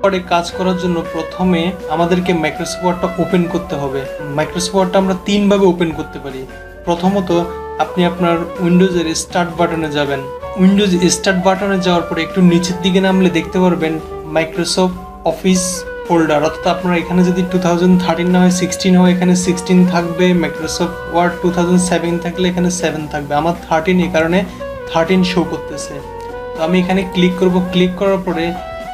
ওয়ার্ডে কাজ করার জন্য প্রথমে আমাদেরকে মাইক্রোসফট ওয়ার্ডটা ওপেন করতে হবে। মাইক্রোসফট ওয়ার্ডটা আমরা তিনভাবে ওপেন করতে পারি। প্রথমত আপনি আপনার উইন্ডোজের স্টার্ট বাটনে যাবেন। উইন্ডোজ স্টার্ট বাটনে যাওয়ার পরে একটু নিচের দিকে নামলে দেখতে পারবেন মাইক্রোসফট অফিস ফোল্ডার, অর্থাৎ আপনার এখানে যদি 2013 না হয় 16 হয়, এখানে 16 থাকবে। মাইক্রোসফট ওয়ার্ড 2007 থাকলে এখানে 7 থাকবে। আমার 13 এই কারণে 13 শো করতেছে। তো আমি এখানে ক্লিক করব। ক্লিক করার পরে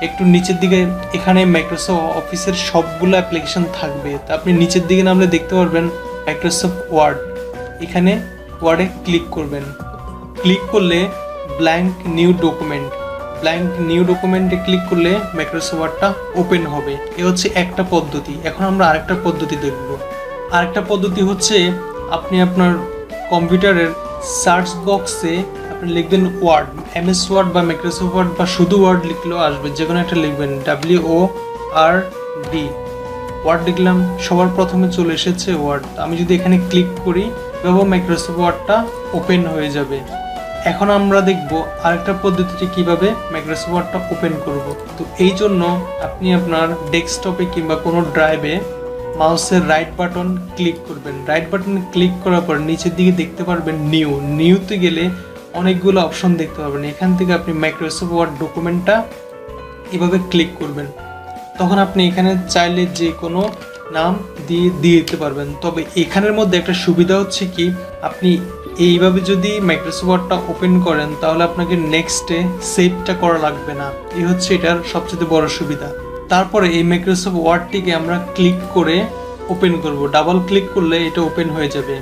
একটু নিচের দিকে এখানে মাইক্রোসফট অফিসের সবগুলো অ্যাপ্লিকেশন থাকবে। তো আপনি নিচের দিকে নামলে দেখতে পারবেন মাইক্রোসফট ওয়ার্ড। এখানে ওয়ার্ডে ক্লিক করবেন। ক্লিক করলে ব্ল্যাঙ্ক নিউ ডকুমেন্টে ক্লিক করলে মাইক্রোসফট ওয়ার্ডটা ওপেন হবে। এ হচ্ছে একটা পদ্ধতি। এখন আমরা আরেকটা পদ্ধতি দেখব। আরেকটা পদ্ধতি হচ্ছে আপনি আপনার কম্পিউটারের সার্চ বক্সে আপনি লিখবেন ওয়ার্ড, এমএস ওয়ার্ড বা মাইক্রোসফট ওয়ার্ড বা শুধু ওয়ার্ড লিখলেও আসবে, যে কোনো একটা লিখবেন, WORD ওয়ার্ড লিখলাম। সবার প্রথমে চলে এসেছে ওয়ার্ড। আমি যদি এখানে ক্লিক করি তবে মাইক্রোসফট ওয়ার্ডটা ওপেন হয়ে যাবে। এখন আমরা দেখব আরেকটা পদ্ধতিটি কিভাবে মাইক্রোসফট ওয়ার্ডটা ওপেন করব। তো এই জন্য আপনি আপনার ডেস্কটপে কিংবা কোনো ড্রাইভে মাউসের রাইট বাটন ক্লিক করবেন। রাইট বাটন ক্লিক করার পর নিচের দিকে দেখতে পারবেন নিউতে গেলে অনেকগুলো অপশন দেখতে পারবেন। এখান থেকে আপনি মাইক্রোসফট ওয়ার্ড ডকুমেন্টটা এভাবে ক্লিক করবেন। তখন আপনি এখানে চাইলে যে কোনো নাম দিয়ে দিতে পারবেন। তবে এখানের মধ্যে একটা সুবিধা হচ্ছে কি, আপনি এইভাবে যদি মাইক্রোসফট ওয়ার্ডটা ওপেন করেন তাহলে আপনাকে নেক্সটে সেভটা করা লাগবে না। এই হচ্ছে এটার সবচেয়ে বড় সুবিধা। তারপরে এই মাইক্রোসফট ওয়ার্ডটিকে আমরা ক্লিক করে ওপেন করব। ডাবল ক্লিক করলে এটা ওপেন হয়ে যাবে।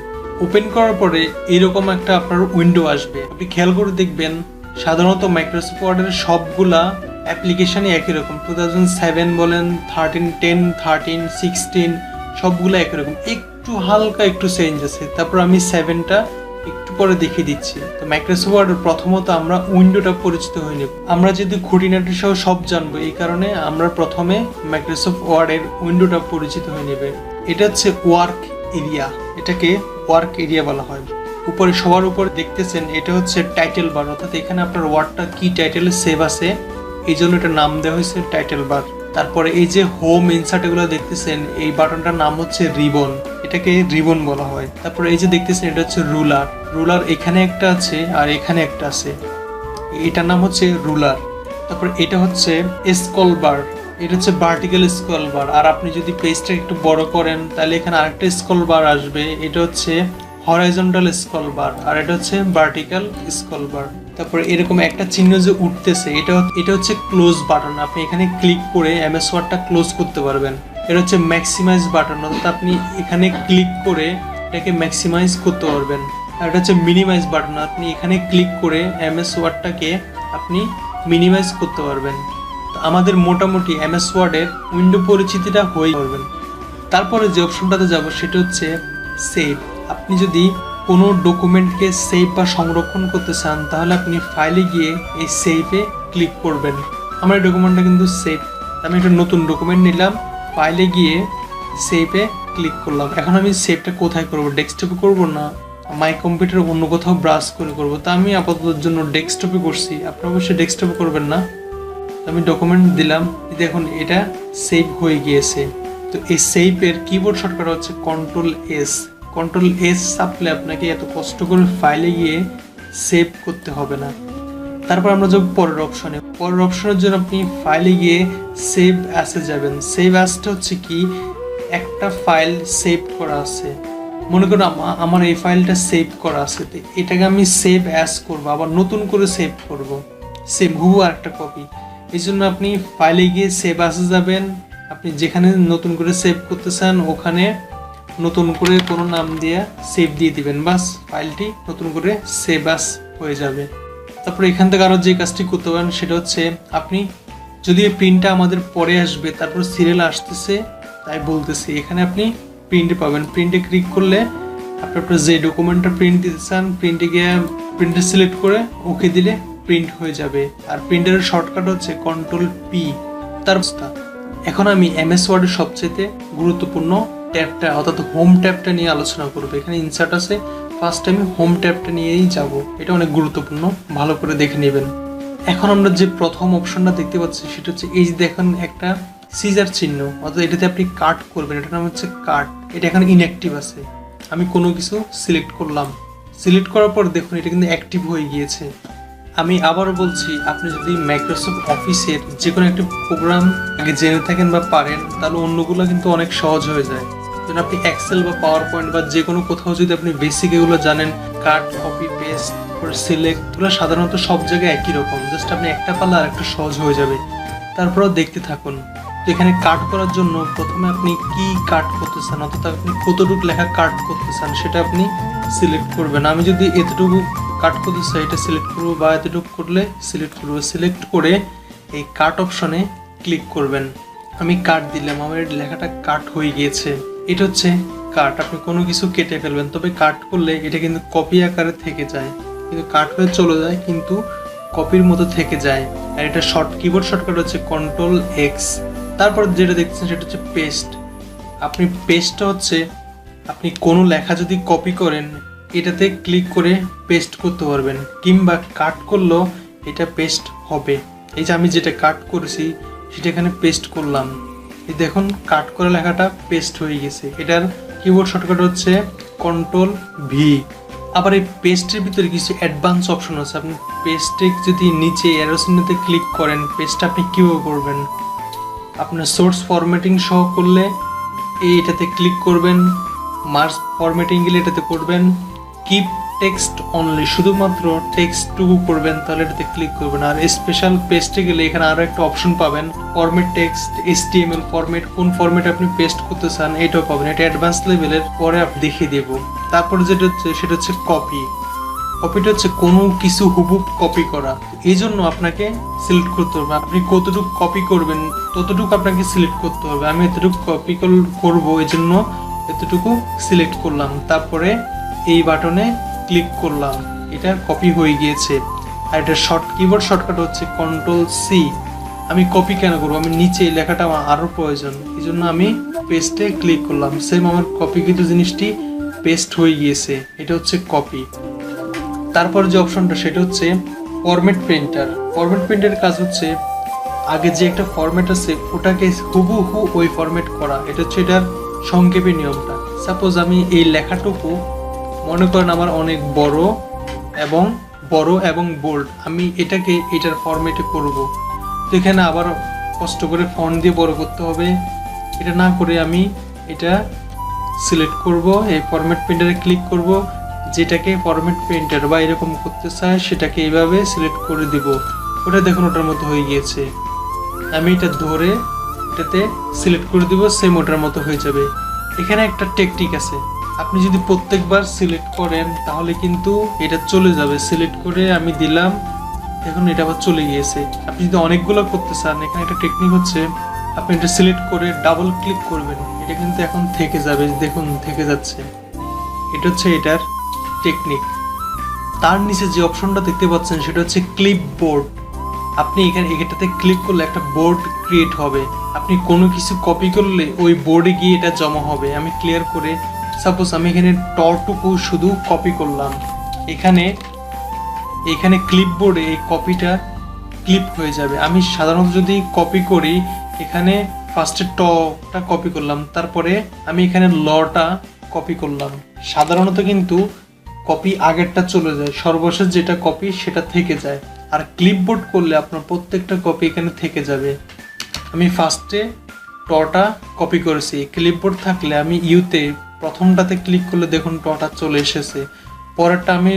ওপেন করার পরে এরকম একটা আপনার উইন্ডো আসবে। আপনি খেয়াল করে দেখবেন সাধারণত মাইক্রোসফট ওয়ার্ডের সবগুলা অ্যাপ্লিকেশনই একই রকম। 2007 বলেন, 13, 10, 13, 16 সবগুলো একই রকম। একটু হালকা একটু চেঞ্জ আছে। তারপর আমি 7টা একটু পরে দেখিয়ে দিচ্ছি। তো মাইক্রোসফট ওয়ার্ডের প্রথমত আমরা উইন্ডোটা পরিচিত হয়ে নেব। আমরা যদি খুঁটিনাটি সহ সব জানবো, এই কারণে আমরা প্রথমে মাইক্রোসফট ওয়ার্ডের উইন্ডোটা পরিচিত হয়ে নেবে। এটা হচ্ছে ওয়ার্ক এরিয়া, এটাকে ওয়ার্ক এরিয়া বলা হয়। উপরে সবার উপরে দেখতেছেন এটা হচ্ছে টাইটেল বার, অর্থাৎ এখানে আপনার ওয়ার্ডটা কি টাইটেলে সেভ আছে এই জন্য এটা নাম দেওয়া হয়েছে টাইটেল বার। তারপরে এই যে হোম ইনসার্ট এগুলো দেখতেছেন, এই বাটনটার নাম হচ্ছে রিবন, এটাকে রিবন বলা হয়। তারপরে এই যে দেখতেছেন এটা হচ্ছে রুলার এখানে একটা আছে আর এখানে একটা আছে, এটার নাম হচ্ছে রুলার। তারপরে এটা হচ্ছে স্ক্রল বার, এটা হচ্ছে ভার্টিক্যাল স্ক্রল বার। আর আপনি যদি পেজটা একটু বড় করেন তাহলে এখানে আরেকটা স্ক্রল বার আসবে, এটা হচ্ছে হরাইজন্টাল স্ক্রল বার, আর এটা হচ্ছে ভার্টিক্যাল স্ক্রল বার। তারপরে এরকম একটা চিহ্ন যে উঠতেছে এটা হচ্ছে ক্লোজ বাটন। আপনি এখানে ক্লিক করে এমএস ওয়ার্ডটা ক্লোজ করতে পারবেন। এটা হচ্ছে ম্যাক্সিমাইজ বাটন, অর্থাৎ আপনি এখানে ক্লিক করে এটাকে ম্যাক্সিমাইজ করতে পারবেন। আর এটা হচ্ছে মিনিমাইজ বাটন, আপনি এখানে ক্লিক করে এমএস ওয়ার্ডটাকে আপনি মিনিমাইজ করতে পারবেন। আমাদের মোটামুটি এমএস ওয়ার্ডের উইন্ডো পরিচিতিটা হয়ে পারবেন। তারপরে যে অপশনটাতে যাব সেটা হচ্ছে সেভ। আপনি যদি কোনো ডকুমেন্টকে সেভ বা সংরক্ষণ করতে চান তাহলে আপনি ফাইলে গিয়ে এই সেভে ক্লিক করবেন। আমার এই ডকুমেন্টটা কিন্তু সেভ, আমি একটা নতুন ডকুমেন্ট নিলাম, ফাইলে গিয়ে সেভে ক্লিক করলাম। এখন আমি সেভটা কোথায় করব, ডেস্কটপে করব না মাই কম্পিউটার অন্য কোথাও ব্রাউজ করে করব। তা আমি আপাতত জন্য ডেস্কটপে করছি, আপনারা অবশ্যই ডেস্কটপে করবেন না। আমি ডকুমেন্ট দিলাম, দেখুন এটা সেভ হয়ে গিয়েছে। তো এই সেভের কিবোর্ড শর্টকাট হচ্ছে কন্ট্রোল এস চাপলে আপনাকে এত কষ্ট করে ফাইলে গিয়ে সেভ করতে হবে না। তারপর আমরা যাব পরের অপশনের জন্য আপনি ফাইলে গিয়ে সেভ অ্যাসে যাবেন। সেভ অ্যাসটা হচ্ছে কি, একটা ফাইল সেভ করা আছে, মনে করুন আমার এই ফাইলটা সেভ করা আছে, তো এটাকে আমি সেভ অ্যাস করবো, আবার নতুন করে সেভ করব, সেভ হুবহু আর একটা কপি। এই জন্য আপনি ফাইলে গিয়ে সেভ অ্যাসে যাবেন। আপনি যেখানে নতুন করে সেভ করতে চান ওখানে নতুন করে কোনো নাম দিয়ে সেভ দিয়ে দিবেন, বাস ফাইলটি নতুন করে সেভ অ্যাস হয়ে যাবে। তারপরে এখান থেকে আরও যে কাজটি করতে পারেন সেটা হচ্ছে, আপনি যদি এই প্রিন্টটা আমাদের পরে আসবে, তারপর সিরিয়াল আসতেছে তাই বলতেছি, এখানে আপনি প্রিন্টে পাবেন। প্রিন্টে ক্লিক করলে আপনার যে ডকুমেন্টটা প্রিন্ট দিতে চান প্রিন্টে গিয়ে প্রিন্টে সিলেক্ট করে ওকে দিলে প্রিন্ট হয়ে যাবে। আর প্রিন্টারের শর্টকাট হচ্ছে Ctrl+P। তার এখন আমি এমএস ওয়ার্ডের সবচেয়ে গুরুত্বপূর্ণ ট্যাবটা অর্থাৎ হোম ট্যাবটা নিয়ে আলোচনা করবো। এখানে ইনসার্ট আছে, ফার্স্ট আমি হোম ট্যাবটা নিয়েই যাব। এটা অনেক গুরুত্বপূর্ণ, ভালো করে দেখে নেবেন। এখন আমরা যে প্রথম অপশনটা দেখতে পাচ্ছি সেটা হচ্ছে এই যে দেখেন একটা সিজার চিহ্ন, অর্থাৎ এটাতে আপনি কাট করবেন, এটার নাম হচ্ছে কাট। এটা এখন ইনঅ্যাক্টিভ আছে। আমি কোনো কিছু সিলেক্ট করলাম, সিলেক্ট করার পর দেখুন এটা কিন্তু অ্যাক্টিভ হয়ে গিয়েছে। আমি আবারও বলছি, আপনি যদি মাইক্রোসফট অফিসের যে কোনো একটা প্রোগ্রাম আগে জেনে থাকেন বা পারেন, তাহলে অন্যগুলো কিন্তু অনেক সহজ হয়ে যায়। যেন আপনি এক্সেল বা পাওয়ার পয়েন্ট বা যে কোনো কোথাও যদি আপনি বেসিক এগুলো জানেন, কাট, কপি, পেস্ট, সিলেক্ট, এগুলো সাধারণত সব জায়গায় একই রকম। জাস্ট আপনি একটা পারলে আর একটা সহজ হয়ে যাবে। তারপরেও দেখতে থাকুন। তো এখানে কাট করার জন্য প্রথমে আপনি কি কাট করতে চান, অর্থাৎ আপনি কতটুকু লেখা কাট করতে চান সেটা আপনি সিলেক্ট করবেন। আমি যদি এতটুকু কাট করতে চাই এটা সিলেক্ট করবো, বা এতটুকু করলে সিলেক্ট করবো। সিলেক্ট করে এই কাট অপশনে ক্লিক করবেন। আমি কাট দিলাম, আমার লেখাটা কাট হয়ে গিয়েছে। এটা হচ্ছে কাট। আপনি কোনো কিছু কেটে ফেলবেন, তবে কাট করলে এটা কিন্তু কপি আকারে থেকে যায়, কিন্তু কাট হয়ে চলে যায় কিন্তু কপির মতো থেকে যায়। আর এটা কিবোর্ড শর্টকাট হচ্ছে Ctrl+X। তারপর যেটা দেখছেন সেটা হচ্ছে পেস্ট। আপনি পেস্টটা হচ্ছে আপনি কোনো লেখা যদি কপি করেন এটাতে ক্লিক করে পেস্ট করতে পারবেন, কিংবা কাট করলেও এটা পেস্ট হবে। এই যে আমি যেটা কাট করেছি সেটা এখানে পেস্ট করলাম, এই দেখুন কাট করা লেখাটা পেস্ট হয়ে গেছে। এটার কিবোর্ড শর্টকাট হচ্ছে Ctrl+V। আবার এই পেস্টের ভিতরে কিছু অ্যাডভান্স অপশন আছে। আপনি পেস্টে যদি নিচে অ্যারো চিহ্নতে ক্লিক করেন, পেস্টটা আপনি কীভাবে করবেন, আপনার সোর্স ফরম্যাটিং সহ করলে এইটাতে ক্লিক করবেন, মার্জ ফরম্যাটিং গেলে এটাতে করবেন, কিপ টেক্সট অনলি, শুধুমাত্র টেক্সটটুকু করবেন, তাহলে এটাতে ক্লিক করবেন। আর স্পেশাল পেস্টে গেলে এখানে আরও একটা অপশন পাবেন, ফরম্যাট টেক্সট, HTML ফরম্যাট, কোন ফরম্যাট আপনি পেস্ট করতে চান এটাও পাবেন। এটা অ্যাডভান্স লেভেলের, পরে আপনি দেখিয়ে দেবো। তারপরে যেটা হচ্ছে সেটা হচ্ছে কপি। কপিটা হচ্ছে কোনো কিছু হুবহু কপি করা। এই জন্য আপনাকে সিলেক্ট করতে হবে, আপনি কতটুকু কপি করবেন ততটুকু আপনাকে সিলেক্ট করতে হবে। আমি এতটুকু কপি করবো, এই জন্য এতটুকু সিলেক্ট করলাম, তারপরে এই বাটনে ক্লিক করলাম, এটা কপি হয়ে গিয়েছে। আর এটা কিবোর্ড শর্টকাট হচ্ছে Ctrl+C। আমি কপি কেন করবো, আমি নিচে লেখাটা আমার আরও প্রয়োজন, এই জন্য আমি পেস্টে ক্লিক করলাম। সেম আমার কপিকৃত জিনিসটি পেস্ট হয়ে গিয়েছে। এটা হচ্ছে কপি। তারপর যে অপশনটা সেটা হচ্ছে ফরম্যাট প্রিন্টার। ফরম্যাট প্রিন্টারের কাজ হচ্ছে আগে যে একটা ফরম্যাট আছে ওটাকে হুবহু ওই ফরম্যাট করা। এটা হচ্ছে এটার সংক্ষেপে নিয়মটা। সাপোজ আমি এই লেখাটুকু মনে করেন আমার অনেক বড় এবং বোল্ড, আমি এটাকে এটার ফরম্যাটে করব। তো এখানে আবার কষ্ট করে ফন্ট দিয়ে বড় করতে হবে, এটা না করে আমি এটা সিলেক্ট করব, এই ফরম্যাট প্রিন্টারে ক্লিক করব, যেটাকে ফরম্যাট প্রিন্টার বা এরকম করতে চাই সেটাকে এইভাবে সিলেক্ট করে দিব। ওটা দেখুন ওটার মতো হয়ে গিয়েছে। আমি এটা ধরে এটাতে সিলেক্ট করে দিব, সেম ওটার মতো হয়ে যাবে। এখানে একটা টেকনিক আছে, আপনি যদি প্রত্যেকবার সিলেক্ট করেন তাহলে কিন্তু এটা চলে যাবে। সিলেক্ট করে আমি দিলাম, দেখুন এটা আবার চলে গিয়েছে। আপনি যদি অনেকগুলো করতে চান, এখানে একটা টেকনিক হচ্ছে আপনি এটা সিলেক্ট করে ডাবল ক্লিক করবেন, এটা কিন্তু এখন থেকে যাবে, দেখুন থেকে যাচ্ছে। এটা হচ্ছে এটার টেকনিক। তার নিচে যে অপশনটা দেখতে পাচ্ছেন সেটা হচ্ছে ক্লিপবোর্ড। আপনি এটাতে ক্লিক করলে একটা বোর্ড ক্রিয়েট হবে। আপনি কোনো কিছু কপি করলে ওই বোর্ডে গিয়ে এটা জমা হবে। আমি ক্লিয়ার করে সাপোজ আমি এখানে টুকু শুধু কপি করলাম, এখানে ক্লিপবোর্ডে এই কপিটা ক্লিপ হয়ে যাবে। আমি সাধারণত যদি কপি করি, এখানে ফার্স্টে টটা কপি করলাম, তারপরে আমি এখানে লটা কপি করলাম। সাধারণত কিন্তু কপি আগেরটা চলে যায়, সর্বশেষ যেটা কপি সেটা থেকে যায়। আর ক্লিপবোর্ড করলে আপনার প্রত্যেকটা কপি এখানে থেকে যাবে। আমি ফার্স্টে টটা কপি করেছি, ক্লিপবোর্ড থাকলে আমি ইউতে প্রথমটাতে ক্লিক করলে দেখুন টটা চলে এসেছে। পরেরটা আমি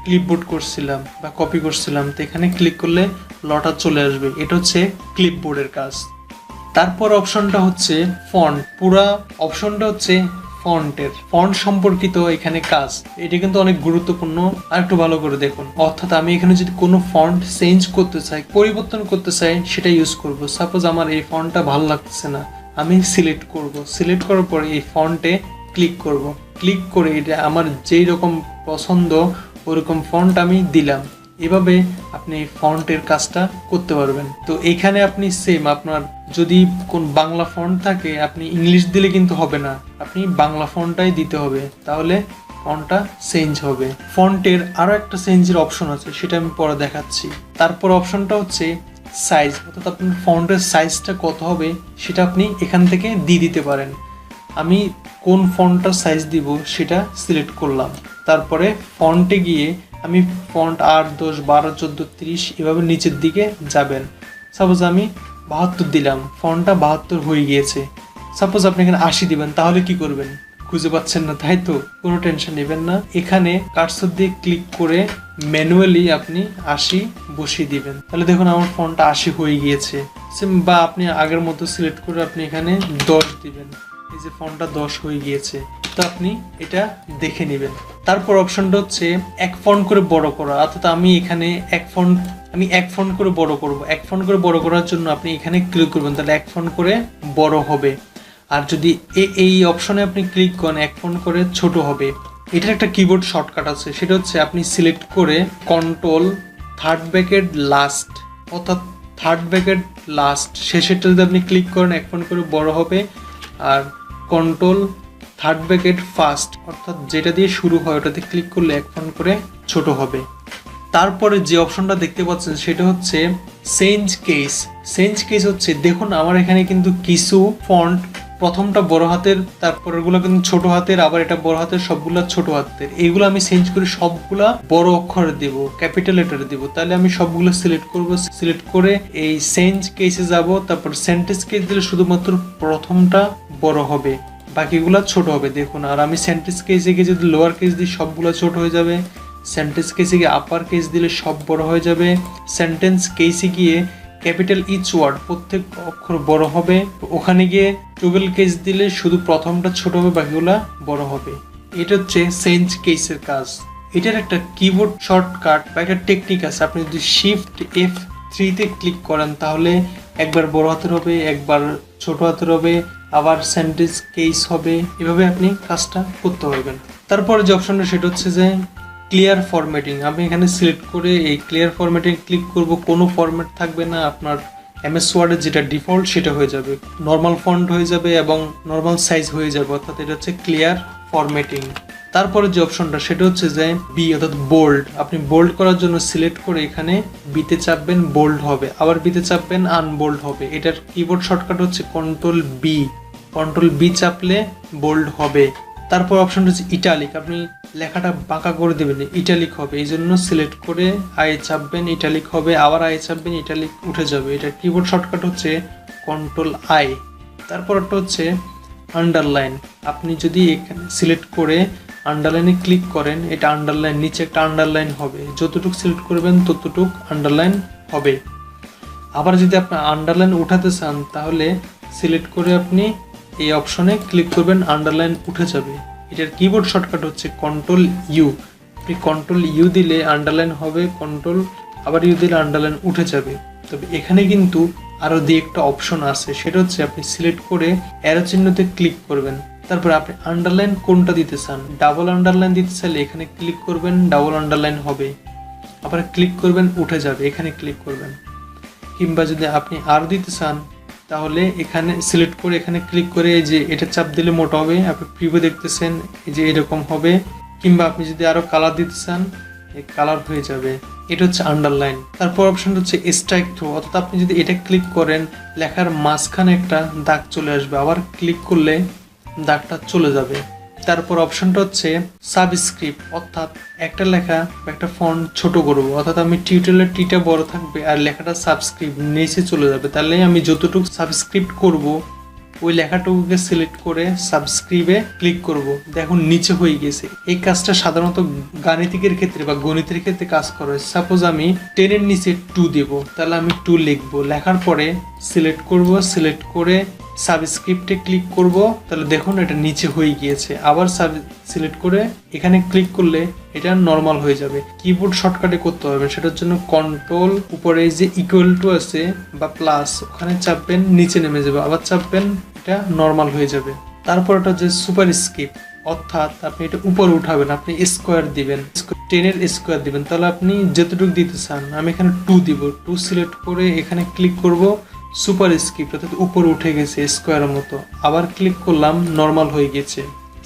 ক্লিপবোর্ড করছিলাম বা কপি করছিলাম, তো এখানে ক্লিক করলে লটা চলে আসবে। এটা হচ্ছে ক্লিপবোর্ডের কাজ। তারপর অপশনটা হচ্ছে ফন্ট। পুরা অপশনটা হচ্ছে ফন্ট সম্পর্কিত এখানে কাজ। এটা কিন্তু অনেক গুরুত্বপূর্ণ, আর একটু ভালো করে দেখুন। অর্থাৎ আমি এখানে যদি কোনো ফন্ট চেঞ্জ করতে চাই, পরিবর্তন করতে চাই, সেটা ইউজ করব। সাপোজ আমার এই ফন্টটা ভালো লাগছে না, আমি সিলেক্ট করব। সিলেক্ট করার পরে এই ফন্টে ক্লিক করব। ক্লিক করে এটা আমার যেই রকম পছন্দ ওরকম ফন্ট আমি দিলাম। এভাবে আপনি ফন্টের কাজটা করতে পারবেন। তো এখানে আপনি সেম, আপনার যদি কোন বাংলা ফন্ট থাকে আপনি ইংলিশ দিলে কিন্তু হবে না, আপনি বাংলা ফন্টটাই দিতে হবে, তাহলে ফন্টটা চেঞ্জ হবে। ফন্টের আরও একটা চেঞ্জের অপশন আছে, সেটা আমি পরে দেখাচ্ছি। তারপর অপশনটা হচ্ছে সাইজ, অর্থাৎ আপনার ফন্টের সাইজটা কত হবে সেটা আপনি এখান থেকে দিয়ে দিতে পারেন। আমি কোন ফন্টটার সাইজ দিব সেটা সিলেক্ট করলাম। তারপরে ফন্টে গিয়ে আমি ফন্ট 8, 10, 12, 14, 30 এভাবে নিচের দিকে যাবেন। সাপোজ আমি 72 দিলাম, ফন্টটা 72 হয়ে গিয়েছে। সাপোজ আপনি এখানে 80 দিবেন, তাহলে কি করবেন? খুঁজে পাচ্ছেন না, তাই তো? কোনো টেনশন নেবেন না। এখানে কার্সর দিয়ে ক্লিক করে ম্যানুয়ালি আপনি 80 বসিয়ে দিবেন। তাহলে দেখুন আমার ফন্টটা 80 হয়ে গিয়েছে। বা আপনি আগের মতো সিলেক্ট করে আপনি এখানে 10 দিবেন। এই যে ফন্টটা 10 হয়ে গিয়েছে, তো আপনি এটা দেখে নেবেন। তারপর অপশনটা হচ্ছে এক ফন্ট করে বড় করা, অর্থাৎ আমি এখানে এক ফন্ট করে বড় করব। এক ফন্ট করে বড় করার জন্য আপনি এখানে ক্লিক করবেন, তাহলে এক ফন্ট করে বড় হবে। আর যদি এই অপশনে আপনি ক্লিক করেন, এক ফন্ট করে ছোট হবে। এটার একটা কিবোর্ড শর্টকাট আছে, সেটা হচ্ছে আপনি সিলেক্ট করে কন্ট্রোল থার্ড ব্র্যাকেট লাস্ট, অর্থাৎ থার্ড ব্র্যাকেট লাস্ট শেষেরটা যদি আপনি ক্লিক করেন এক ফন্ট করে বড় হবে। আর কন্ট্রোল থার্ড ব্র্যাকেট ফার্স্ট, অর্থাৎ যেটা দিয়ে শুরু হয় ওটাতে ক্লিক করলে এক ফন্ট করে ছোট হবে। তারপরে যে অপশনটা দেখতে পাচ্ছেন সেটা হচ্ছে চেঞ্জ কেস। চেঞ্জ কেস হচ্ছে, দেখুন আমার এখানে কিন্তু কিছু ফন্ট প্রথমটা বড় হাতের, তারপরেরগুলো কিন্তু ছোট হাতের, আবার এটা বড় হাতের, সবগুলা ছোট হাতের। এইগুলো আমি চেঞ্জ করে সবগুলা বড় অক্ষরে দেব, ক্যাপিটাল লেটারে দেব। তাহলে আমি সবগুলো সিলেক্ট করব, সিলেক্ট করে এই চেঞ্জ কেসে যাব। তারপর সেন্টেন্স কেস দিলে শুধুমাত্র প্রথমটা বড় হবে, বাকিগুলো ছোট হবে। দেখুন, আর আমি সেন্টেন্স কেসে গিয়ে যদি লোয়ার কেস দিই সবগুলো ছোট হয়ে যাবে। সেন্টেন্স কেসে গিয়ে আপার কেস দিলে সব বড় হয়ে যাবে। সেন্টেন্স কেসে গিয়ে ক্যাপিটাল ইচ ওয়ার্ড প্রত্যেক অক্ষর বড় হবে। ওখানে গিয়ে টুগেল কেস দিলে শুধু প্রথমটা ছোট হবে, বাকিগুলা বড় হবে। এটা হচ্ছে চেঞ্জ কেসের কাজ। এটার একটা কিবোর্ড শর্টকাট বা একটা টেকনিক আছে। আপনি যদি শিফট F3 ক্লিক করেন তাহলে একবার বড় হাতের হবে, একবার ছোট হাতের হবে, আবার সেন্টেন্স কেস হবে। এভাবে আপনি কাজটা করতে পারবেন। তারপরে যে অপশনটা সেটা হচ্ছে যে ক্লিয়ার ফরম্যাটিং। আমি এখানে সিলেক্ট করে এই ক্লিয়ার ফরম্যাটিং ক্লিক করব। কোনো ফরম্যাট থাকবে না, আপনার MS ওয়ার্ডের যেটা ডিফল্ট সেটা হয়ে যাবে, নর্মাল ফন্ট হয়ে যাবে এবং নর্মাল সাইজ হয়ে যাবে, অর্থাৎ এটা হচ্ছে ক্লিয়ার ফরম্যাটিং। তারপরে যে অপশনটা সেটা হচ্ছে যে বি, অর্থাৎ বোল্ড। আপনি বোল্ড করার জন্য সিলেক্ট করে এখানে বিতে চাপবেন, বোল্ড হবে। আবার বিতে চাপবেন, আনবোল্ড হবে। এটার কিবোর্ড শর্টকাট হচ্ছে কন্ট্রোল বি চাপলে বোল্ড হবে। তারপর অপশনটা হচ্ছে ইটালিক। আপনি লেখাটা বাঁকা করে দেবেন, ইটালিক হবে। এই জন্য সিলেক্ট করে আই চাপবেন, ইটালিক হবে। আবার আই চাপবেন, ইটালিক উঠে যাবে। এটার কিবোর্ড শর্টকাট হচ্ছে কন্ট্রোল আই। তারপর একটা হচ্ছে আন্ডারলাইন। আপনি যদি এখানে সিলেক্ট করে আন্ডারলাইনে ক্লিক করেন, এটা আন্ডারলাইন, নিচে একটা আন্ডারলাইন হবে। যতটুকু সিলেক্ট করবেন ততটুক আন্ডারলাইন হবে। আবার যদি আপনি আন্ডারলাইন উঠাতে চান তাহলে সিলেক্ট করে আপনি এই অপশনে ক্লিক করবেন, আন্ডারলাইন উঠে যাবে। এটার কিবোর্ড শর্টকাট হচ্ছে কন্ট্রোল ইউ। আপনি কন্ট্রোল ইউ দিলে আন্ডারলাইন হবে, কন্ট্রোল আবার ইউ দিলে আন্ডারলাইন উঠে যাবে। তবে এখানে কিন্তু আরও দিয়ে একটা অপশন আছে, সেটা হচ্ছে আপনি সিলেক্ট করে অ্যারো চিহ্নতে ক্লিক করবেন। তারপরে আপনি আন্ডারলাইন কোনটা দিতে চান, ডাবল আন্ডারলাইন দিতে চাইলে এখানে ক্লিক করবেন, ডাবল আন্ডারলাইন হবে। আবার ক্লিক করবেন, উঠে যাবে, এখানে ক্লিক করবেন। কিংবা যদি আপনি আরও দিতে চান তাহলে এখানে সিলেক্ট করে এখানে ক্লিক করে এই যে এটা চাপ দিলে মোটা হবে। আপনি প্রিভিউ দেখতেছেন, এই যে এরকম হবে। কিংবা আপনি যদি আরও কালার দিতে চান, এই কালার হয়ে যাবে। এটা হচ্ছে আন্ডারলাইন। তারপর অপশনটা হচ্ছে স্ট্রাইক থ্রু, অর্থাৎ আপনি যদি এটা ক্লিক করেন লেখার মাঝখানে একটা দাগ চলে আসবে, আবার ক্লিক করলে দাগটা চলে যাবে। তারপর অপশনটা হচ্ছে সাবস্ক্রিপ্ট, অর্থাৎ একটা লেখা বা একটা ফন্ট ছোট করবো, অর্থাৎ আমি টিউটোরিয়ালের টিটা বড় থাকবে আর লেখাটা সাবস্ক্রিপ্ট নিচে চলে যাবে। তাহলে আমি যতটুকু সাবস্ক্রিপ্ট করব ওই লেখাটুকুকে সিলেক্ট করে সাবস্ক্রিবে ক্লিক করব, দেখুন নিচে হয়ে গেছে। এই কাজটা সাধারণত গাণিতিকের ক্ষেত্রে বা গণিতের ক্ষেত্রে কাজ করে। সাপোজ আমি 10 এর নিচে 2 দেব, তাহলে আমি 2 লিখবো। লেখার পরে সিলেক্ট করব, সিলেক্ট করে সাবস্ক্রিপ্টে ক্লিক করব, তাহলে দেখুন এটা নিচে হয়ে গিয়েছে। আবার সিলেক্ট করে এখানে ক্লিক করলে এটা নর্মাল হয়ে যাবে। কিবোর্ড শর্টকাটে করতে হবে, সেটার জন্য কন্ট্রোল উপরে যে ইকুয়াল টু আছে বা প্লাস, ওখানে চাপবেন, নিচে নেমে যাবে, আবার চাপবেন, এটা নর্মাল হয়ে যাবে। তারপর এটা হচ্ছে সুপার স্ক্রিপ্ট, অর্থাৎ আপনি এটা উপরে উঠাবেন, আপনি স্কোয়ার দিবেন, 10 এর স্কোয়ার দিবেন। তাহলে আপনি যতটুকু দিতে চান, আমি এখানে 2 দিব। 2 সিলেক্ট করে এখানে ক্লিক করব, সুপার স্ক্রিপ্ট, অর্থাৎ উপরে উঠে গেছে স্কোয়ারের মতো। আবার ক্লিক করলাম, নর্মাল হয়ে গেছে।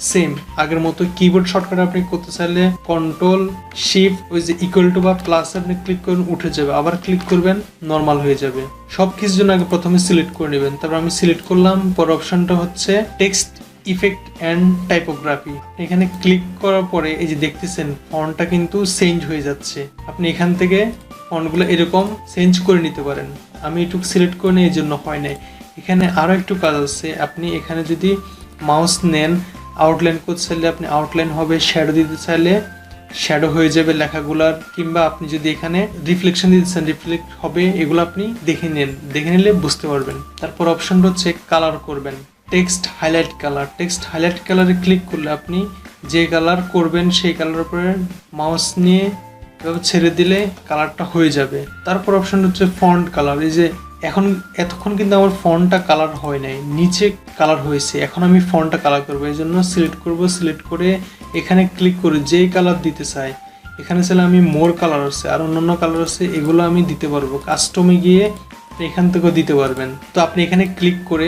সেম আগের মতো কিবোর্ড শর্টকাট আপনি করতে চাইলে কন্ট্রোল শিফট ওই যে ইকুয়াল টু বা প্লাস আপনি ক্লিক করবেন উঠে যাবে, আবার ক্লিক করবেন নর্মাল হয়ে যাবে। সব কিছুর জন্য আগে প্রথমে সিলেক্ট করে নেবেন, তারপর আমি সিলেক্ট করলাম। পর অপশনটা হচ্ছে টেক্সট ইফেক্ট অ্যান্ড টাইপোগ্রাফি। এখানে ক্লিক করার পরে এই যে দেখতেছেন ফন্টটা কিন্তু চেঞ্জ হয়ে যাচ্ছে। আপনি এখান থেকে ফন্টগুলো এরকম চেঞ্জ করে নিতে পারেন। আমি একটু সিলেক্ট করে নিই, এই জন্য হয় নাই। এখানে আরও একটু কাজ আছে, আপনি এখানে যদি মাউস নেন আউটলাইন করতে চাইলে আপনি আউটলাইন হবে, শ্যাডো দিতে চাইলে শ্যাডো হয়ে যাবে লেখাগুলার, কিংবা আপনি যদি এখানে রিফ্লেকশন দিতে চান রিফ্লেক্ট হবে। এগুলো আপনি দেখে নেন, দেখে নিলে বুঝতে পারবেন। তারপর অপশনটা হচ্ছে কালার করবেন, text highlight colour. Text highlight কালারে ক্লিক করলে আপনি যে কালার করবেন সেই কালার উপরে মাউস নিয়ে এভাবে ছেড়ে দিলে কালারটা হয়ে যাবে। তারপর অপশন হচ্ছে ফন্ট কালার। এই যে এতক্ষণ কিন্তু আমার ফন্টটা কালার হয় নাই, নিচে কালার হয়েছে। এখন আমি ফন্টটা কালার করবো, এই জন্য সিলেক্ট করব। সিলেক্ট করে এখানে ক্লিক করে যেই কালার দিতে চাই, এখানে চাইলে আমি মোর কালার আছে আর অন্যান্য কালার আছে, এগুলো আমি দিতে পারবো। কাস্টমে গিয়ে এখান থেকেও দিতে পারবেন। তো আপনি এখানে ক্লিক করে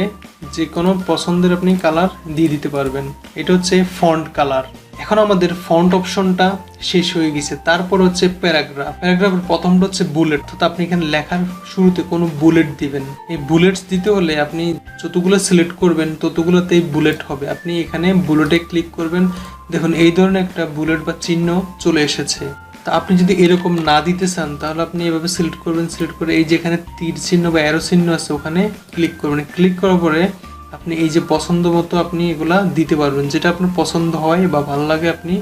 যে কোনো পছন্দের আপনি কালার দিয়ে দিতে পারবেন। এটা হচ্ছে ফন্ট কালার। এখন আমাদের ফন্ট অপশনটা শেষ হয়ে গেছে। তারপর হচ্ছে প্যারাগ্রাফ। প্যারাগ্রাফের প্রথমটা হচ্ছে বুলেট। তো আপনি এখানে লেখার শুরুতে কোনো বুলেট দিবেন। এই বুলেটস দিতে হলে আপনি যতগুলো সিলেক্ট করবেন ততগুলোতেই বুলেট হবে। আপনি এখানে বুলেটে ক্লিক করবেন, দেখুন এই ধরনের একটা বুলেট বা চিহ্ন চলে এসেছে। তা আপনি যদি এরকম না দিতে চান তাহলে আপনি এভাবে সিলেক্ট করবেন। সিলেক্ট করে এই যেখানে তীর চিহ্ন বা অ্যারো চিহ্ন আছে ওখানে ক্লিক করবেন। ক্লিক করার পরে আপনি এই যে পছন্দ মতো আপনি এগুলা দিতে পারবেন, যেটা আপনার পছন্দ হয় বা ভালো লাগে আপনি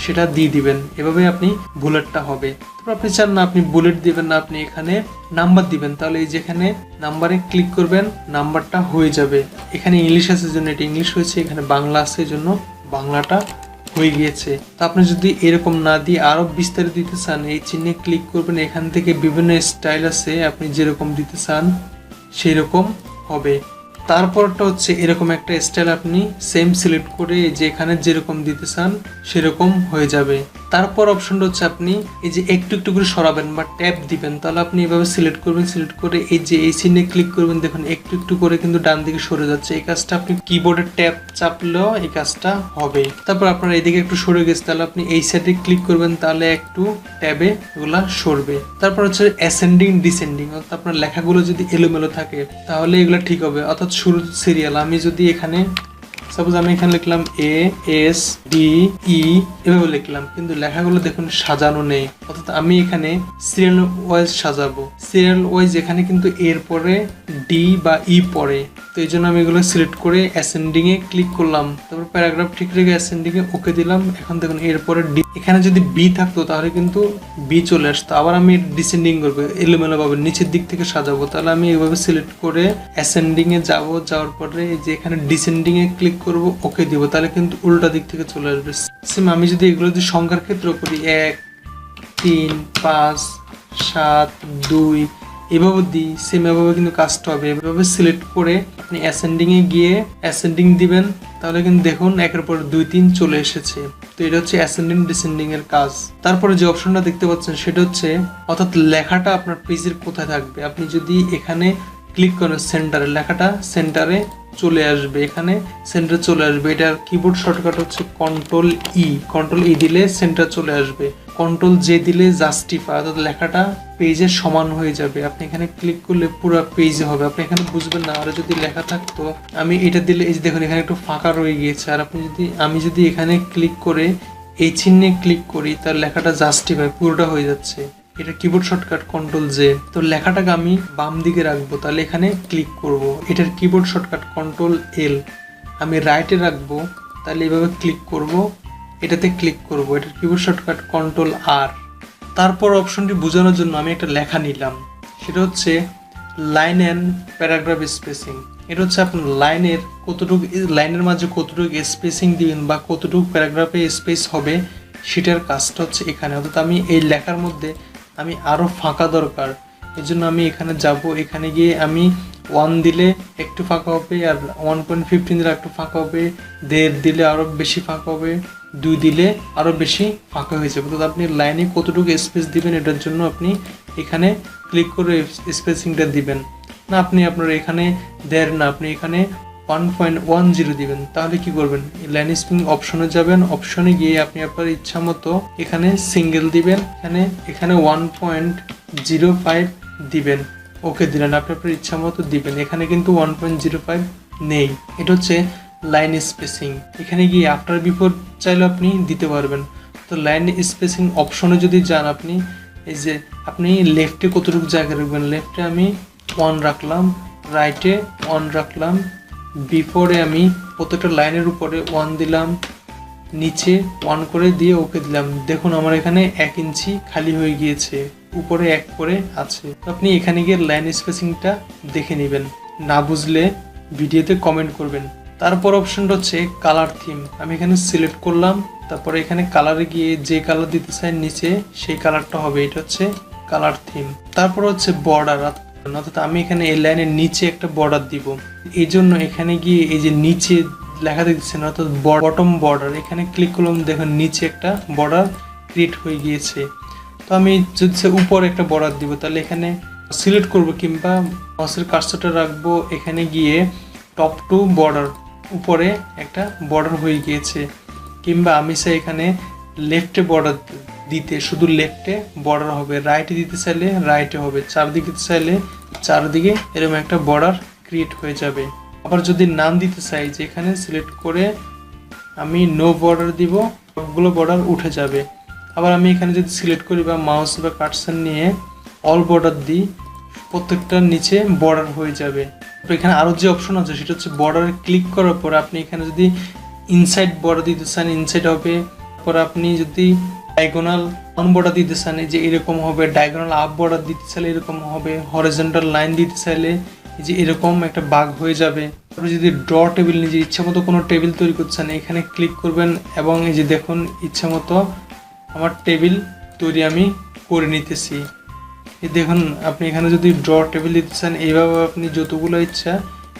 সেটা দিয়ে দিবেন। এভাবে আপনি বুলেটটা হবে। তারপর আপনি চান না আপনি বুলেট দিবেন না, আপনি এখানে নাম্বার দিবেন, তাহলে এই যেখানে নাম্বারে ক্লিক করবেন নাম্বারটা হয়ে যাবে। এখানে ইংলিশ আছে জন্য এটা ইংলিশ হয়েছে, এখানে বাংলা আছে জন্য বাংলাটা হয়ে গিয়েছে। তো আপনি যদি এরকম না দিয়ে আরো বিস্তারিত দিতে চান এই চিহ্নে ক্লিক করবেন। এখান থেকে বিভিন্ন স্টাইল আছে, আপনি যেরকম দিতে চান সেই রকম হবে। তারপরটা হচ্ছে এরকম একটা স্টাইল আপনি সেম সিলেক্ট করে যেখানে যেরকম দিতে চান সেরকম হয়ে যাবে। তারপর অপশনটা হচ্ছে আপনি এই যে একটু একটু করে সরাবেন বা ট্যাপ দিবেন, তাহলে আপনি এভাবে সিলেক্ট করবেন। সিলেক্ট করে এই যে এই চিহ্নে ক্লিক করবেন, দেখুন একটু একটু করে কিন্তু ডান দিকে সরে যাচ্ছে। এই কাজটা আপনি কিবোর্ডের ট্যাপ চাপলেও এই কাজটা হবে। তারপর আপনার এইদিকে একটু সরে গেছে, তাহলে আপনি এই সাইডে ক্লিক করবেন, তাহলে একটু ট্যাবে এগুলা সরবে। তারপর হচ্ছে অ্যাসেন্ডিং ডিসেন্ডিং, অর্থাৎ আপনার লেখাগুলো যদি এলোমেলো থাকে তাহলে এগুলো ঠিক হবে। অর্থাৎ শুরু সিরিয়াল আমি যদি এখানে সাপোজ আমি এখানে লিখলাম ASDE এভাবে লিখলাম, কিন্তু লেখাগুলো দেখুন সাজানো নেই। অর্থাৎ আমি এখানে সিরিয়াল ওয়াইজ সাজাবো। সিরিয়াল ওয়াইজ এখানে কিন্তু এর পরে ডি বা ই পড়ে, তো এই জন্য আমি এগুলো সিলেক্ট করে অ্যাসেন্ডিং এ ক্লিক করলাম। তারপর প্যারাগ্রাফ ঠিক রেখে অ্যাসেন্ডিং এ ওকে দিলাম। এখন দেখুন এরপরে ডি, এখানে যদি বি থাকতো তাহলে কিন্তু বি চলে আসতো। আবার আমি ডিসেন্ডিং করবো, এলোমেলো ভাবে নিচের দিক থেকে সাজাবো। তাহলে আমি এইভাবে সিলেক্ট করে অ্যাসেন্ডিং এ যাবো, যাওয়ার পরে যে এখানে ডিসেন্ডিং এ ক্লিক করবো, ওকে দিব, তাহলে কিন্তু উল্টা দিক থেকে চলে আসবে। সেম আমি যদি এগুলো যদি সংখ্যার ক্ষেত্রে করি 1 3 5 7 2 এভাবে দিই, সেম এভাবে কিন্তু কাজটা হবে। এভাবে সিলেক্ট করে আপনি অ্যাসেন্ডিং এ গিয়ে অ্যাসেন্ডিং দিবেন, তাহলে কিন্তু দেখুন একের পর 2 3 চলে এসেছে। তো এটা হচ্ছে অ্যাসেন্ডিং ডিসেন্ডিং এর কাজ। তারপরে যে অপশনটা দেখতে পাচ্ছেন সেটা হচ্ছে অর্থাৎ লেখাটা আপনার পেজের কোথায় থাকবে। আপনি যদি এখানে ক্লিক করেন সেন্টারে, লেখাটা সেন্টারে চলে আসবে, এখানে সেন্টারে চলে আসবে। এটার কিবোর্ড শর্টকাট হচ্ছে কন্ট্রোল ই দিলে সেন্টার চলে আসবে। কন্ট্রোল জে দিলে জাস্টিফাই, অর্থাৎ লেখাটা পেজের সমান হয়ে যাবে। আপনি এখানে ক্লিক করলে পুরো পেজে হবে, আপনি এখানে বুঝবেন না। আর যদি লেখা থাকতো, আমি এটা দিলে এই যে দেখুন এখানে একটু ফাঁকা রয়ে গিয়েছে। আর আমি যদি এখানে ক্লিক করে এই চিহ্নে ক্লিক করি, তার লেখাটা জাস্টিফাই পুরোটা হয়ে যাচ্ছে। এটা কিবোর্ড শর্টকাট কন্ট্রোল জে। তো লেখাটাকে আমি বাম দিকে রাখবো, তাহলে এখানে ক্লিক করব। এটার কিবোর্ড শর্টকাট কন্ট্রোল এল। আমি রাইটে রাখবো, তাহলে এইভাবে ক্লিক করব, এটাতে ক্লিক করব। এটার কিবোর্ড শর্টকাট কন্ট্রোল আর। তারপর অপশনটি বোঝানোর জন্য আমি একটা লেখা নিলাম, সেটা হচ্ছে লাইন অ্যান্ড প্যারাগ্রাফ স্পেসিং। এটা হচ্ছে আপনার লাইনের মাঝে কতটুকু স্পেসিং দিবেন বা কতটুকু প্যারাগ্রাফে স্পেস হবে সেটার কাজটা হচ্ছে এখানে। অর্থাৎ আমি এই লেখার মধ্যে আমি আরও ফাঁকা দরকার, এই জন্য আমি এখানে যাব। এখানে গিয়ে আমি 1 দিলে একটু ফাঁকা হবে, আর 1.15 দিলে একটু ফাঁকা হবে, 1.5 দিলে আরও বেশি ফাঁকা হবে, 2 দিলে আরও বেশি ফাঁকা হয়ে যাবে। তো আপনি লাইনে কতটুকু স্পেস দিবেন এটার জন্য আপনি এখানে ক্লিক করে স্পেসিংটা দিবেন। না আপনি আপনার এখানে দেন না, আপনি এখানে 1.10 দিবেন। তাহলে কি করবেন, লাইন স্প্যাসিং অপশনে যাবেন, অপশনে গিয়ে আপনি আপনার ইচ্ছা মতো এখানে সিঙ্গেল দিবেন, এখানে 1.05 দিবেন। ওকে দিলেন, আপনি আপনার ইচ্ছা মতো দিবেন। এখানে কিন্তু 1.05 নেই, এটা হচ্ছে লাইন স্পেসিং। এখানে গিয়ে আফটার বিফোর চাইলে আপনি দিতে পারবেন। তো লাইন স্পেসিং অপশনে যদি যান আপনি, এই যে আপনি লেফটে কতটুকু জায়গা রাখবেন, লেফটে আমি 1 রাখলাম, রাইটে 1 রাখলাম, বিফোরে আমি প্রত্যেকটা লাইনের উপরে 1 দিলাম, নিচে 1 করে দিয়ে ওকে দিলাম। দেখুন আমার এখানে 1 ইঞ্চি খালি হয়ে গিয়েছে, উপরে 1 করে আছে। আপনি এখানে গিয়ে লাইন স্পেসিংটা দেখে নেবেন, না বুঝলে ভিডিওতে কমেন্ট করবেন। তারপর অপশনটা হচ্ছে কালার থিম। আমি এখানে সিলেক্ট করলাম, তারপরে এখানে কালারে গিয়ে যে কালার দিতে চাই নিচে সেই কালারটা হবে, এটা হচ্ছে কালার থিম। তারপর হচ্ছে বর্ডার, অর্থাৎ আমি এখানে এই লাইনের নিচে একটা বর্ডার দিব। এই জন্য এখানে গিয়ে এই যে নিচে লেখা দেখছেন অর্থাৎ বটম বর্ডার, এখানে ক্লিক করলাম, দেখুন নিচে একটা বর্ডার ক্রিয়েট হয়ে গিয়েছে। তো আমি যদি উপরে একটা বর্ডার দিব, তাহলে এখানে সিলেক্ট করব কিংবা মাউসের কার্সরটা রাখবো, এখানে গিয়ে টপ টু বর্ডার, উপরে একটা বর্ডার হয়ে গিয়েছে। কিংবা আমি চাই এখানে লেফটে বর্ডার দিতে, শুধু লেফটে বর্ডার হবে, রাইটে দিতে চাইলে রাইটে হবে, চারদিকে দিতে চাইলে চারদিকে এরকম একটা বর্ডার ক্রিয়েট হয়ে যাবে। আবার যদি নাম দিতে চাই, যে এখানে সিলেক্ট করে আমি নো বর্ডার দিব, সবগুলো বর্ডার উঠে যাবে। আবার আমি এখানে যদি সিলেক্ট করি বা মাউস বা কার্সর নিয়ে অল বর্ডার দিই, প্রত্যেকটার নিচে বর্ডার হয়ে যাবে। এখানে আরও যে অপশন আছে সেটা হচ্ছে বর্ডারে ক্লিক করার পর আপনি এখানে যদি ইনসাইড বর্ডার দিতে চান ইনসাইড হবে, তারপর আপনি যদি ডায়াগোনাল অন বর্ডার দিতে চান যে এরকম হবে, ডায়াগোনাল আপ বর্ডার দিতে চাইলে এরকম হবে, হরিজন্টাল লাইন দিতে চাইলে যে এরকম একটা বাগ হয়ে যাবে। তারপরে যদি ড্র টেবিল নিজে ইচ্ছা মতো কোনো টেবিল তৈরি করছেন এখানে ক্লিক করবেন, এবং এই যে দেখুন ইচ্ছা মতো আমার টেবিল তৈরি আমি করে নিতেছি। এই দেখুন আপনি এখানে যদি ড্র টেবিল দিতে চান এইভাবে আপনি যতগুলো ইচ্ছা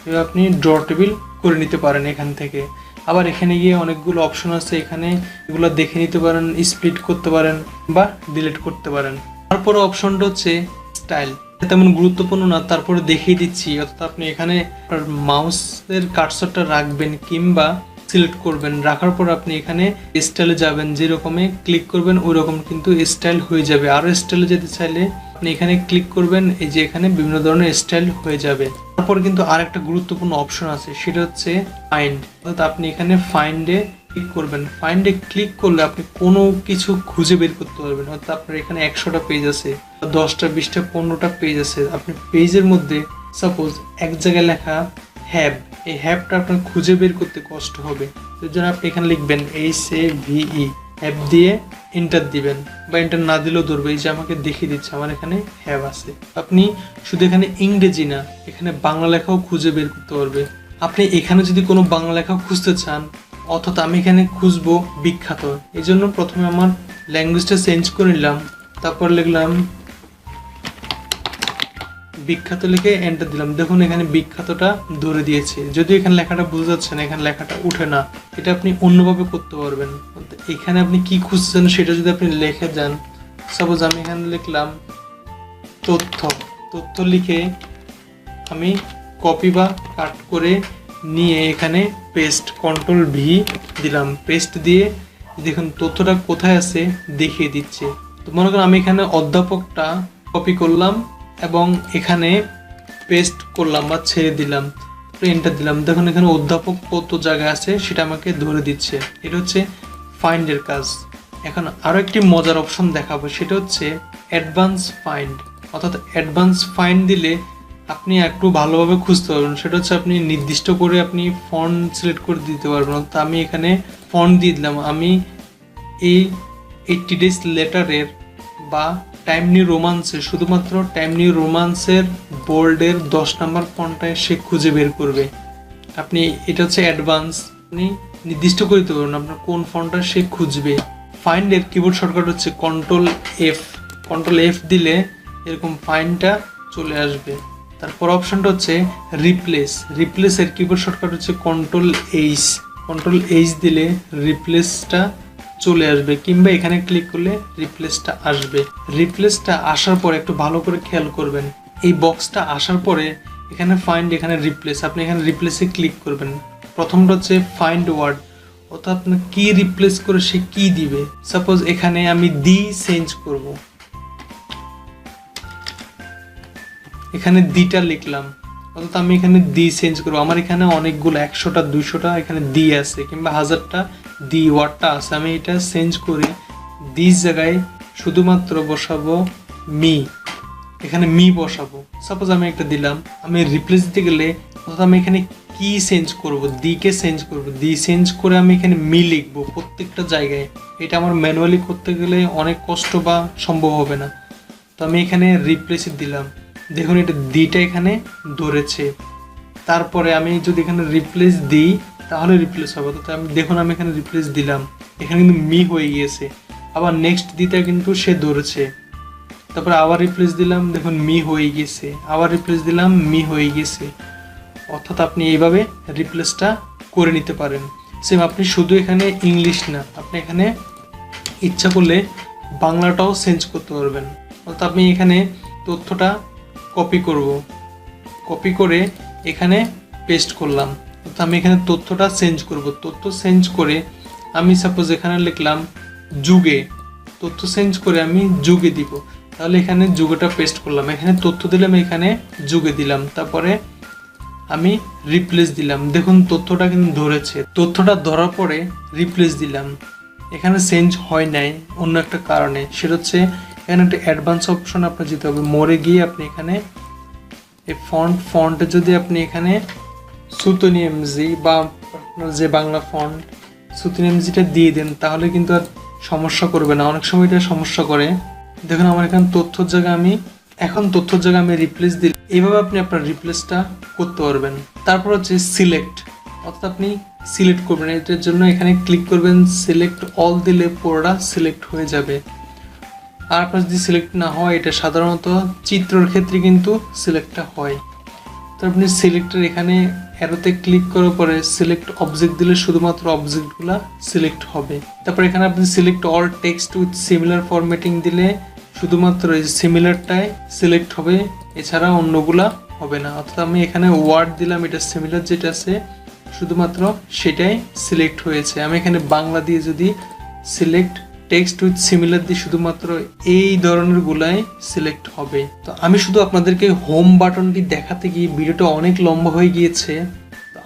এভাবে আপনি ড্র টেবিল করে নিতে পারেন এখান থেকে। আবার এখানে গিয়ে অনেকগুলো অপশন আছে, এখানে এগুলো দেখে নিতে পারেন, স্প্লিট করতে পারেন বা ডিলিট করতে পারেন। তারপরে অপশনটা হচ্ছে স্টাইল, তেমন গুরুত্বপূর্ণ না, তারপরে দেখিয়ে দিচ্ছি। অর্থাৎ আপনি এখানে মাউসের কার্সরটা রাখবেন কিংবা সিলেক্ট করবেন, রাখার পর আপনি এখানে স্টাইলে যাবেন, যেরকমে ক্লিক করবেন ওই রকম কিন্তু স্টাইল হয়ে যাবে। আরও স্টাইলে যেতে চাইলে আপনি এখানে ক্লিক করবেন, এই যে এখানে বিভিন্ন ধরনের স্টাইল হয়ে যাবে। তারপর কিন্তু আরেকটা গুরুত্বপূর্ণ অপশন আছে, সেটা হচ্ছে ফাইন্ড। অর্থাৎ আপনি এখানে ফাইন্ডে ক্লিক করবেন, ফাইন্ডে ক্লিক করলে আপনি কোনো কিছু খুঁজে বের করতে পারবেন। অর্থাৎ আপনার এখানে 100টা পেজ আছে, 10টা 20টা 15টা পেজ আছে, আপনি পেজের মধ্যে সাপোজ এক জায়গায় লেখা হ্যাব, এই হ্যাবটা আপনার খুঁজে বের করতে কষ্ট হবে। এর জন্য আপনি এখানে লিখবেন HAVE, হ্যাব দিয়ে এন্টার দিবেন, বা এন্টার না দিলেও ধরবে। এই যে আমাকে দেখিয়ে দিচ্ছে আমার এখানে হ্যাব আছে। আপনি শুধু এখানে ইংরেজি না, এখানে বাংলা লেখাও খুঁজে বের করতে পারবে। আপনি এখানে যদি কোনো বাংলা লেখা খুঁজতে চান, অর্থাৎ আমি এখানে খুঁজবো বিখ্যাত, এই জন্য প্রথমে আমার ল্যাঙ্গুয়েজটা চেঞ্জ করে নিলাম, তারপর লিখলাম বিখ্যাত, লিখে এন্টার দিলাম। দেখুন এখানে বিখ্যাতটা ধরে দিয়েছে, যদিও এখানে লেখাটা বোঝা যাচ্ছে না, এখানে লেখাটা উঠে না। এটা আপনি অন্যভাবে করতে পারবেন। এখানে আপনি কি খুঁজছেন সেটা যদি আপনি লিখে দেন, সাপোজ আমি এখানে লিখলাম তথ্য লিখে আমি কপি বা কাট করে নিয়ে এখানে পেস্ট, Ctrl+V দিলাম, পেস্ট দিয়ে দেখুন তথ্যটা কোথায় আছে দেখিয়ে দিচ্ছে। তো মনে করেন আমি এখানে অধ্যাপকটা কপি করলাম এবং এখানে পেস্ট করলাম বা ছেড়ে দিলাম, এন্টার দিলাম। দেখুন এখানে অধ্যাপক কত জায়গায় আছে সেটা আমাকে ধরে দিচ্ছে। এটা হচ্ছে ফাইন্ডের কাজ। এখন আরও একটি মজার অপশন দেখাবো, সেটা হচ্ছে অ্যাডভান্স ফাইন্ড। অর্থাৎ অ্যাডভান্স ফাইন্ড দিলে আপনি একটু ভালোভাবে খুঁজতে পারবেন। সেটা হচ্ছে আপনি নির্দিষ্ট করে আপনি ফন্ট সিলেক্ট করে দিতে পারবেন। তো আমি এখানে ফন্ট দিয়ে দিলাম, আমি এই 80 ডেজ লেটারের বা টাইম নিউ রোমান্সের, শুধুমাত্র টাইম নিউ রোমান্সের বোল্ডের 10 নম্বর ফন্টটায় সে খুঁজে বের করবে। আপনি এটা হচ্ছে অ্যাডভান্স, আপনি নির্দিষ্ট করে দিতে পারবেন আপনার কোন ফন্টটা সে খুঁজবে। ফাইন্ডের কিবোর্ড শর্টকাট হচ্ছে Ctrl+F দিলে এরকম ফাইন্ডটা চলে আসবে। তারপর অপশনটা হচ্ছে রিপ্লেসের কিবোর্ড শর্টকাট হচ্ছে Ctrl+H দিলে রিপ্লেসটা চলে আসবে, কিংবা এখানে ক্লিক করলে রিপ্লেসটা আসবে। রিপ্লেসটা আসার পরে একটু ভালো করে খেয়াল করবেন, এই বক্সটা আসার পরে এখানে ফাইন্ড, এখানে রিপ্লেস, আপনি এখানে রিপ্লেসে ক্লিক করবেন। প্রথমটা হচ্ছে ফাইন্ড ওয়ার্ড, অর্থাৎ আপনার কি রিপ্লেস করে সে কি দিবে। সাপোজ এখানে আমি দি চেঞ্জ করব, এখানে দিটা লিখলাম, অর্থাৎ আমি এখানে দি চেঞ্জ করবো। আমার এখানে অনেকগুলো 100টা 200টা এখানে দি আছে, কিংবা 1000টা দি ওয়ার্ডটা আছে। আমি এটা চেঞ্জ করি, দিস জায়গায় শুধুমাত্র বসাবো মি, এখানে মি বসাবো। সাপোজ আমি একটা দিলাম, আমি রিপ্লেস দিতে গেলে অর্থাৎ আমি এখানে কি চেঞ্জ করব, দিকে চেঞ্জ করব, দি চেঞ্জ করে আমি এখানে মি লিখবো প্রত্যেকটা জায়গায়। এটা আমার ম্যানুয়ালি করতে গেলে অনেক কষ্ট বা সম্ভব হবে না। তো আমি এখানে রিপ্লেসে দিলাম, দেখুন এটা দিটা এখানে ধরেছে। তারপরে আমি যদি এখানে রিপ্লেস দিই তাহলে রিপ্লেস হবে। তো আমি দেখুন আমি এখানে রিপ্লেস দিলাম, এখানে কিন্তু মি হয়ে গিয়েছে। আবার নেক্সট দিতে কিন্তু সে ধরেছে, তারপরে আবার রিপ্লেস দিলাম, দেখুন মি হয়ে গেছে, আবার রিপ্লেস দিলাম, মি হয়ে গেছে। অর্থাৎ আপনি এইভাবে রিপ্লেসটা করে নিতে পারেন। সেম আপনি শুধু এখানে ইংলিশ না, আপনি এখানে ইচ্ছা করলে বাংলাটাও চেঞ্জ করতে পারবেন। অর্থাৎ আপনি এখানে তথ্যটা কপি করব, কপি করে এখানে পেস্ট করলাম। অর্থাৎ আমি এখানে তথ্যটা চেঞ্জ করব, তথ্য চেঞ্জ করে আমি সাপোজ এখানে লিখলাম যুগে, তথ্য চেঞ্জ করে আমি যুগে দিব। তাহলে এখানে যুগটা পেস্ট করলাম, এখানে তথ্য দিলাম, এখানে যুগে দিলাম, তারপরে আমি রিপ্লেস দিলাম। দেখুন তথ্যটা কিন্তু ধরেছে, তথ্যটা ধরার পরে রিপ্লেস দিলাম, এখানে চেঞ্জ হয় নাই অন্য একটা কারণে। সেটা হচ্ছে এখানে একটা অ্যাডভান্স অপশন আপনার যেতে হবে, মোড়ে গিয়ে আপনি এখানে এই ফন্টে যদি আপনি এখানে সুতনি এমজি বা আপনার যে বাংলা ফন্ট সুতনি এমজিটা দিয়ে দেন তাহলে কিন্তু আর সমস্যা করবে না। অনেক সময় এটা সমস্যা করে। দেখুন আমার এখানে তথ্যর জায়গায় আমি রিপ্লেস দিই। এইভাবে আপনি আপনার রিপ্লেসটা করতে পারবেন। তারপর হচ্ছে সিলেক্ট, অর্থাৎ আপনি সিলেক্ট করবেন। এটার জন্য এখানে ক্লিক করবেন, সিলেক্ট অল দিলে পুরোটা সিলেক্ট হয়ে যাবে। আর আপনার যদি সিলেক্ট না হয়, এটা সাধারণত চিত্রের ক্ষেত্রে কিন্তু সিলেক্টটা হয়। তো আপনি সিলেক্টের এখানে অ্যারোতে ক্লিক করার পরে সিলেক্ট অবজেক্ট দিলে শুধুমাত্র অবজেক্টগুলো সিলেক্ট হবে। তারপর এখানে আপনি select all text with similar formatting দিলে শুধুমাত্র এই সিমিলারটাই সিলেক্ট হবে, এছাড়া অন্যগুলা হবে না। অর্থাৎ আমি এখানে ওয়ার্ড দিলাম, এটা সিমিলার যেটা আছে শুধুমাত্র সেটাই সিলেক্ট হয়েছে। আমি এখানে বাংলা দিয়ে যদি সিলেক্ট টেক্সট উইথ সিমিলার দিয়ে শুধুমাত্র এই ধরনের গুলাই সিলেক্ট হবে। তো আমি শুধু আপনাদেরকে হোম বাটনটি দেখাতে গিয়ে ভিডিওটা অনেক লম্বা হয়ে গিয়েছে,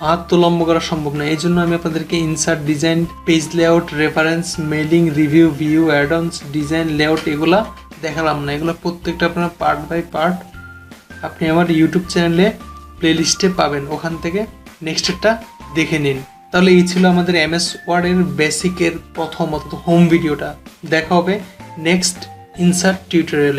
আর তো লম্বা করা সম্ভব না। এই জন্য আমি আপনাদেরকে insert, design, page layout, reference, mailing, review, view, add ons, design, layout এগুলা দেখালাম না। এগুলো প্রত্যেকটা আপনার পার্ট বাই পার্ট আপনি আমার ইউটিউব চ্যানেলে প্লেলিস্টে পাবেন, ওখান থেকে নেক্সটটা দেখে নিন। তাহলে এই ছিল আমাদের এমএস ওয়ার্ডের বেসিকের প্রথম অর্থাৎ হোম ভিডিওটা। দেখা হবে নেক্সট ইনসার্ট টিউটোরিয়ালে।